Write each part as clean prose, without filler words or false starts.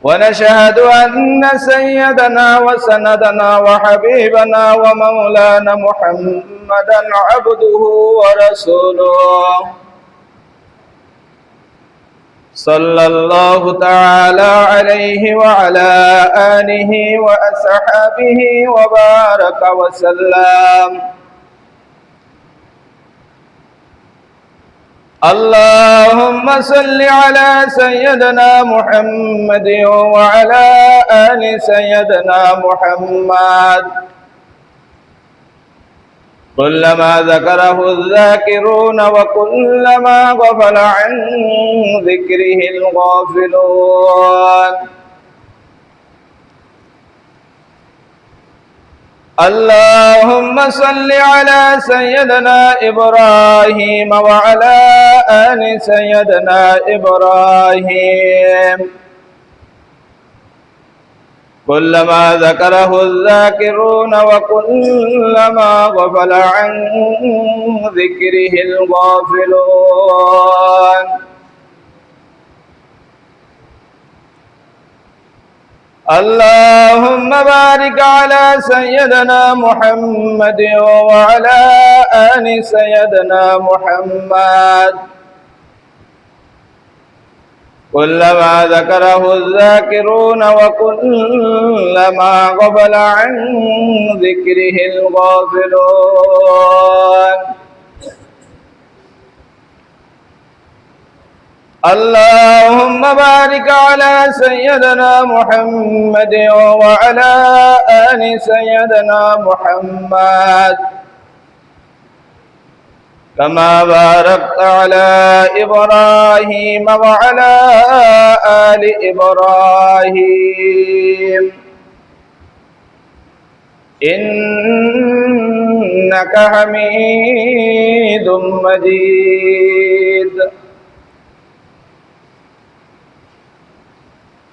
ونشهد أن سيدنا وسندنا وحبيبنا ومولانا محمدا عبده ورسوله صلى الله تعالى عليه وعلى آله وأصحابه وبارك وسلم. اللهم صل على سيدنا محمد وعلى آل سيدنا محمد كلما ذكره الذاكرون وكلما غفل عن ذكره الغافلون. اللهم صل على سيدنا إبراهيم وعلى آل سيدنا إبراهيم كلما ذكره الذاكرون وكلما غفل عن ذكره الغافلون. اللهم بارك على سيدنا محمد وعلى آل سيدنا محمد كلما ذكره الذاكرون وكلما غفل عن ذكره الغافلون. اللهم بارك على سيدنا محمد وعلى آل سيدنا محمد كما باركت على إبراهيم وعلى آل إبراهيم إنك حميد مجيد.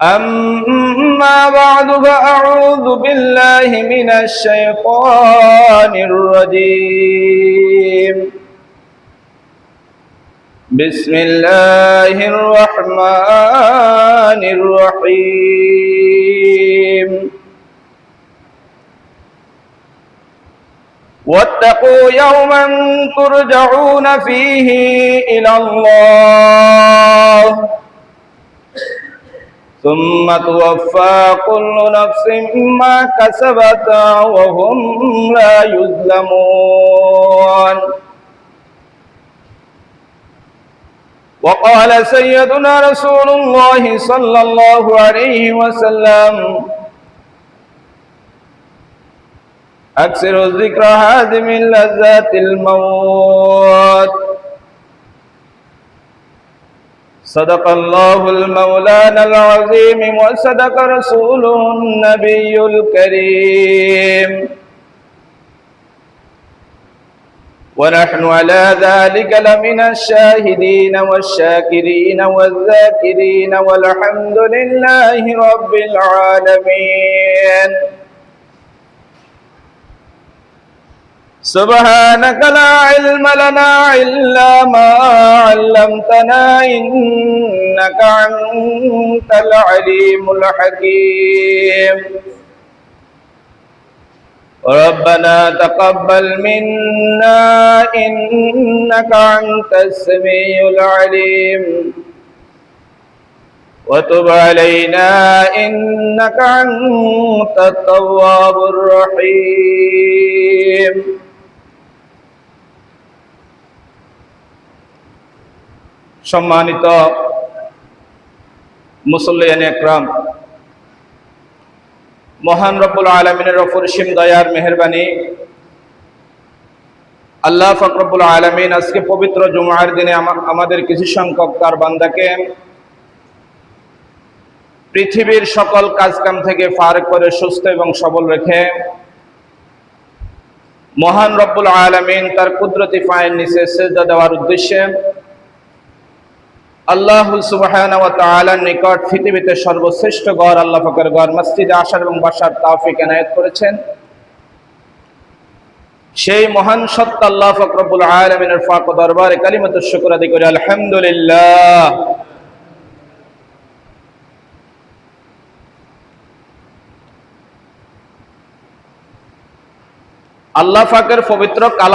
أما بعد فأعوذ بالله من الشيطان الرجيم. بسم الله الرحمن الرحيم. واتقوا يوما ترجعون فيه إلى الله ثم توفى كل نفس ما كسبت وهم لا يظلمون. وقال سيدنا رسول الله صلى الله عليه وسلم: أكثر الذكر هادم لذات الموت. صدق الله المولانا العظيم وصدق رسوله النبي الكريم ونحن على ذلك لمن الشاهدين والشاكرين والذاكرين والحمد لله رب العالمين. سبحانك لا علم لنا إلا ما علمتنا إنك أنت العليم الحكيم. ربنا تقبل منا إنك أنت السميع العليم وتب علينا إنك أنت التواب الرحيم. সম্মানিত মুসল্লিয়ান একরাম, মহান রব্বুল আলামিনের অপরিসীম দয়ার মেহেরবানি, আল্লাহ পাক রব্বুল আলামিন আজকে পবিত্র জুমার দিনে আমাদের কিছু সংখ্যক তার বান্দাকে পৃথিবীর সকল কাজকাম থেকে ফার করে সুস্থ এবং সবল রেখে মহান রব্বুল আলামিন তার কুদরতি পায়ের নিচে সিজদা দেওয়ার উদ্দেশ্যে আল্লাহ সুবহানাহু ওয়া তাআলার নিকট পৃথিবীতে সর্বশ্রেষ্ঠ ঘর আল্লাহ পাকের ঘর মসজিদে আসার এবং বসার তৌফিক এনায়েত করেছেন। সেই মহান সত্তা আল্লাহ পাক রব্বুল আলামিনের পাক দরবারে কালিমাতুশ শুকর আদায় করি আলহামদুলিল্লাহ। আল্লাহ পাকের পবিত্র কালাম